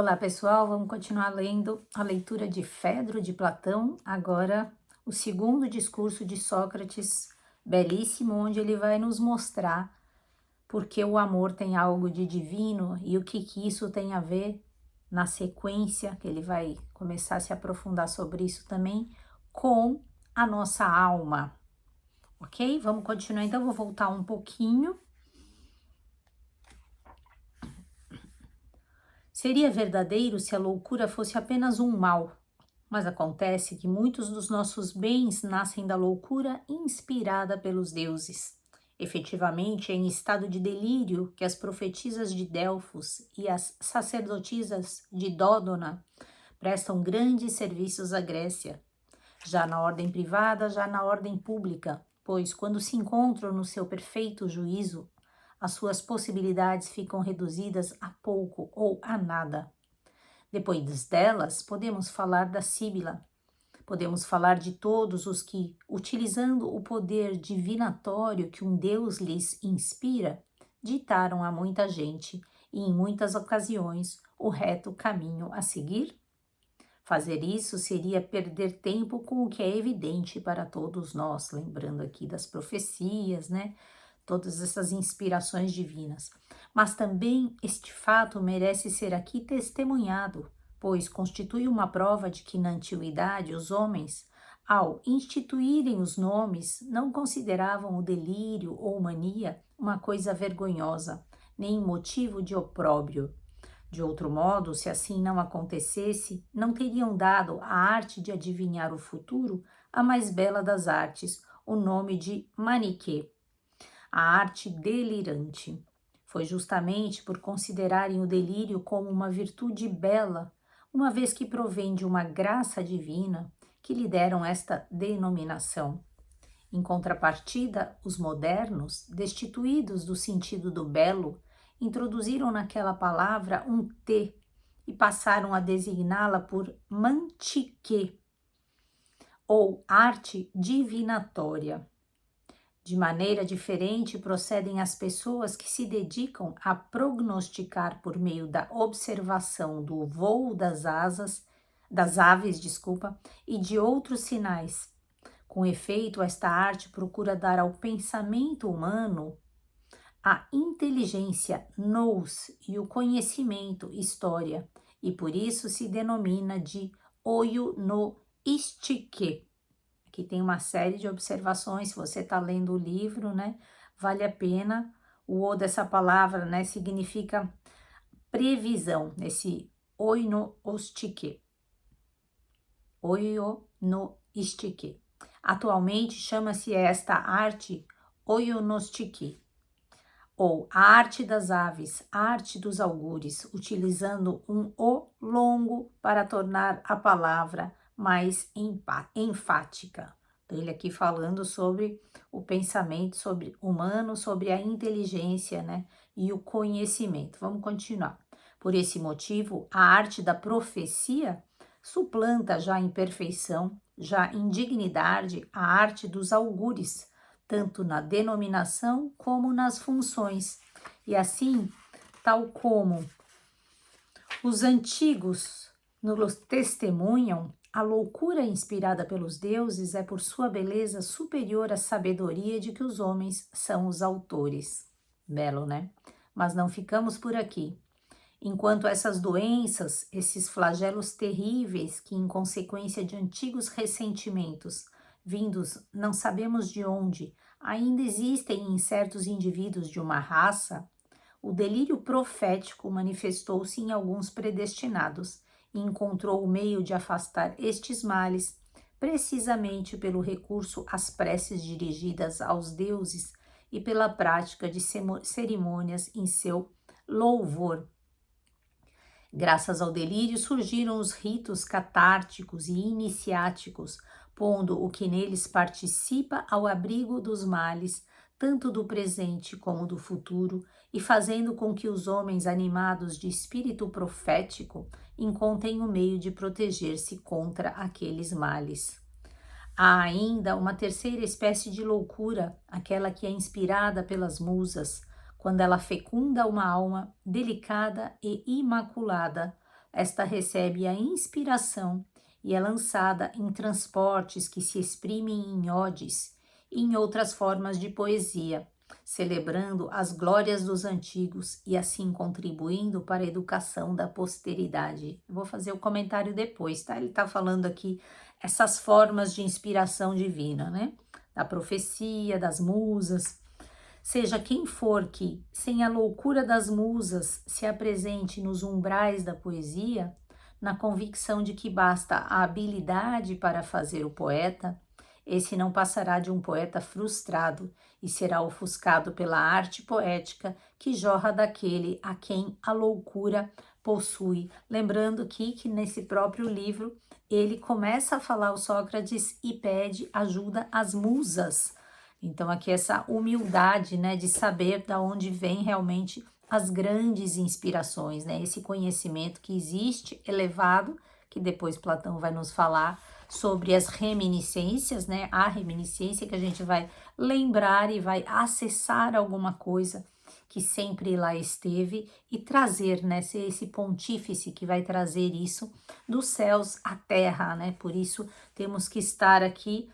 Olá, pessoal. Vamos continuar lendo a leitura de Fedro de Platão. Agora, o segundo discurso de Sócrates, belíssimo, onde ele vai nos mostrar porque o amor tem algo de divino e o que isso tem a ver na sequência, que ele vai começar a se aprofundar sobre isso também, com a nossa alma. Ok? Vamos continuar. Então, vou voltar um pouquinho. Seria verdadeiro se a loucura fosse apenas um mal, mas acontece que muitos dos nossos bens nascem da loucura inspirada pelos deuses. Efetivamente, é em estado de delírio que as profetisas de Delfos e as sacerdotisas de Dódona prestam grandes serviços à Grécia, já na ordem privada, já na ordem pública, pois quando se encontram no seu perfeito juízo, as suas possibilidades ficam reduzidas a pouco ou a nada. Depois delas, podemos falar da Síbila, podemos falar de todos os que, utilizando o poder divinatório que um Deus lhes inspira, ditaram a muita gente e em muitas ocasiões o reto caminho a seguir. Fazer isso seria perder tempo com o que é evidente para todos nós, lembrando aqui das profecias, né? Todas essas inspirações divinas. Mas também este fato merece ser aqui testemunhado, pois constitui uma prova de que na antiguidade os homens, ao instituírem os nomes, não consideravam o delírio ou mania uma coisa vergonhosa, nem motivo de opróbrio. De outro modo, se assim não acontecesse, não teriam dado à arte de adivinhar o futuro a mais bela das artes, o nome de maniquê, a arte delirante. Foi justamente por considerarem o delírio como uma virtude bela, uma vez que provém de uma graça divina, que lhe deram esta denominação. Em contrapartida, os modernos, destituídos do sentido do belo, introduziram naquela palavra um T e passaram a designá-la por mantique, ou arte divinatória. De maneira diferente procedem as pessoas que se dedicam a prognosticar por meio da observação do voo das aves, e de outros sinais. Com efeito, esta arte procura dar ao pensamento humano a inteligência, nous, e o conhecimento, história, e por isso se denomina de oio no istique. Aqui tem uma série de observações, se você está lendo o livro, né, vale a pena. O o dessa palavra, né, significa previsão, esse oio no istique. Atualmente chama-se esta arte oionostique, ou a arte das aves, a arte dos augures, utilizando um O longo para tornar a palavra mais enfática. Ele aqui falando sobre o pensamento sobre humano, sobre a inteligência, né, e o conhecimento. Vamos continuar. Por esse motivo, a arte da profecia suplanta já em perfeição, já em dignidade, a arte dos augures, tanto na denominação como nas funções. E assim, tal como os antigos nos testemunham, a loucura inspirada pelos deuses é por sua beleza superior à sabedoria de que os homens são os autores. Belo, né? Mas não ficamos por aqui. Enquanto essas doenças, esses flagelos terríveis que, em consequência de antigos ressentimentos, vindos não sabemos de onde, ainda existem em certos indivíduos de uma raça, o delírio profético manifestou-se em alguns predestinados e encontrou o meio de afastar estes males, precisamente pelo recurso às preces dirigidas aos deuses e pela prática de cerimônias em seu louvor. Graças ao delírio surgiram os ritos catárticos e iniciáticos, pondo o que neles participa ao abrigo dos males, tanto do presente como do futuro, e fazendo com que os homens animados de espírito profético encontrem o meio de proteger-se contra aqueles males. Há ainda uma terceira espécie de loucura, aquela que é inspirada pelas musas, quando ela fecunda uma alma delicada e imaculada, esta recebe a inspiração e é lançada em transportes que se exprimem em odes e em outras formas de poesia, celebrando as glórias dos antigos e assim contribuindo para a educação da posteridade. Vou fazer o comentário depois, tá? Ele está falando aqui essas formas de inspiração divina, né? Da profecia, das musas. Seja quem for que, sem a loucura das musas, se apresente nos umbrais da poesia, na convicção de que basta a habilidade para fazer o poeta, esse não passará de um poeta frustrado e será ofuscado pela arte poética que jorra daquele a quem a loucura possui. Lembrando que nesse próprio livro ele começa a falar o Sócrates e pede ajuda às musas. Então aqui essa humildade, né, de saber da onde vem realmente as grandes inspirações, né, esse conhecimento que existe elevado, que depois Platão vai nos falar sobre as reminiscências, né, a reminiscência que a gente vai lembrar e vai acessar alguma coisa que sempre lá esteve e trazer, né, ser esse pontífice que vai trazer isso dos céus à terra, né, por isso temos que estar aqui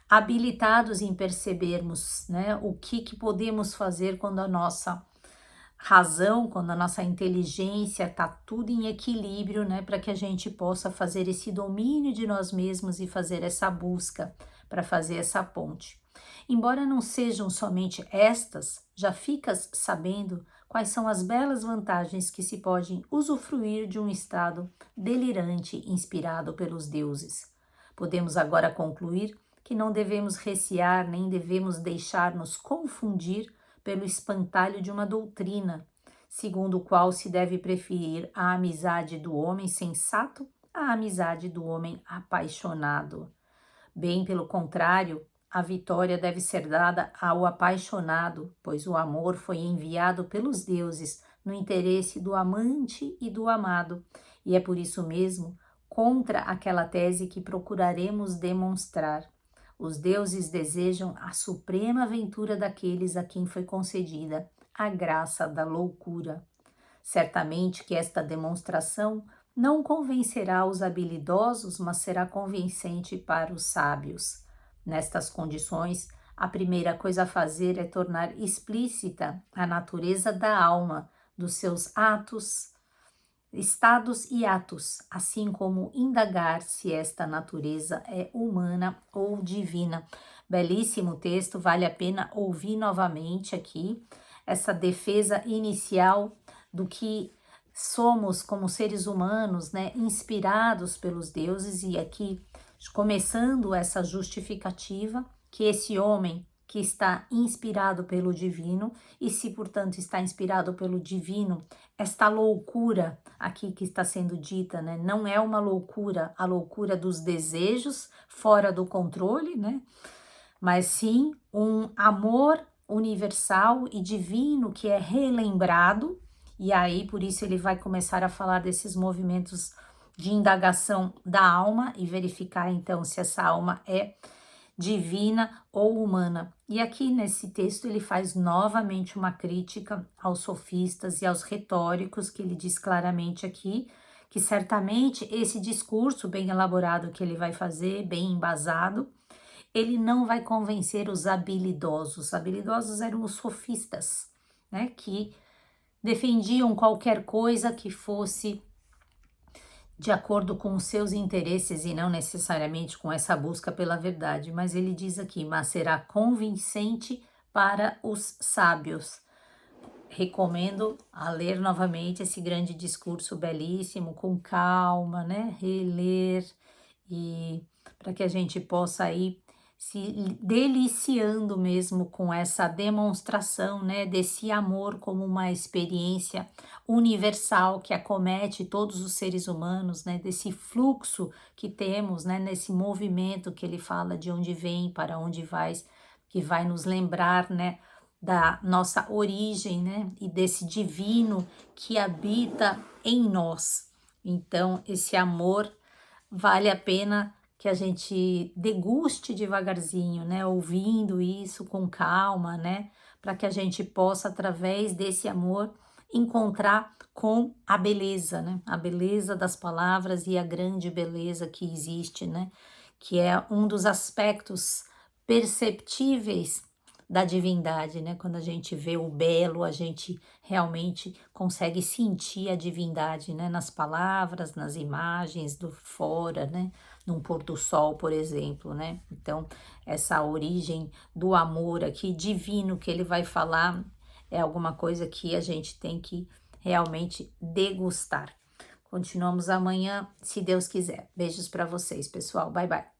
habilitados em percebermos, né, o que podemos fazer quando a nossa razão, quando a nossa inteligência está tudo em equilíbrio, né, para que a gente possa fazer esse domínio de nós mesmos e fazer essa busca para fazer essa ponte. Embora não sejam somente estas, já ficas sabendo quais são as belas vantagens que se podem usufruir de um estado delirante inspirado pelos deuses. Podemos agora concluir que não devemos recear nem devemos deixar-nos confundir pelo espantalho de uma doutrina, segundo o qual se deve preferir a amizade do homem sensato à amizade do homem apaixonado. Bem pelo contrário, a vitória deve ser dada ao apaixonado, pois o amor foi enviado pelos deuses no interesse do amante e do amado, e é por isso mesmo contra aquela tese que procuraremos demonstrar. Os deuses desejam a suprema aventura daqueles a quem foi concedida a graça da loucura. Certamente que esta demonstração não convencerá os habilidosos, mas será convincente para os sábios. Nestas condições, a primeira coisa a fazer é tornar explícita a natureza da alma, dos seus atos, estados e atos, assim como indagar se esta natureza é humana ou divina. Belíssimo texto, vale a pena ouvir novamente aqui essa defesa inicial do que somos como seres humanos, né, inspirados pelos deuses, e aqui começando essa justificativa que esse homem que está inspirado pelo divino, e se portanto está inspirado pelo divino, esta loucura aqui que está sendo dita, né, não é uma loucura, a loucura dos desejos fora do controle, né, mas sim um amor universal e divino que é relembrado, e aí por isso ele vai começar a falar desses movimentos de indagação da alma e verificar então se essa alma é divina ou humana. E aqui nesse texto ele faz novamente uma crítica aos sofistas e aos retóricos, que ele diz claramente aqui que certamente esse discurso bem elaborado que ele vai fazer, bem embasado, ele não vai convencer os habilidosos. Os habilidosos eram os sofistas, né, que defendiam qualquer coisa que fosse de acordo com os seus interesses e não necessariamente com essa busca pela verdade. Mas ele diz aqui, mas será convincente para os sábios. Recomendo a ler novamente esse grande discurso belíssimo, com calma, né? Reler, e para que a gente possa aí se deliciando mesmo com essa demonstração, né, desse amor como uma experiência universal que acomete todos os seres humanos, né, desse fluxo que temos, né, nesse movimento que ele fala de onde vem, para onde vai, que vai nos lembrar, né, da nossa origem, né, e desse divino que habita em nós. Então, esse amor vale a pena que a gente deguste devagarzinho, né, ouvindo isso com calma, né, para que a gente possa, através desse amor, encontrar com a beleza, né? A beleza das palavras e a grande beleza que existe, né? Que é um dos aspectos perceptíveis da divindade, né? Quando a gente vê o belo, a gente realmente consegue sentir a divindade, né? Nas palavras, nas imagens do fora, né? Num pôr do sol, por exemplo, né? Então, essa origem do amor aqui divino que ele vai falar é alguma coisa que a gente tem que realmente degustar. Continuamos amanhã, se Deus quiser. Beijos para vocês, pessoal. Bye, bye.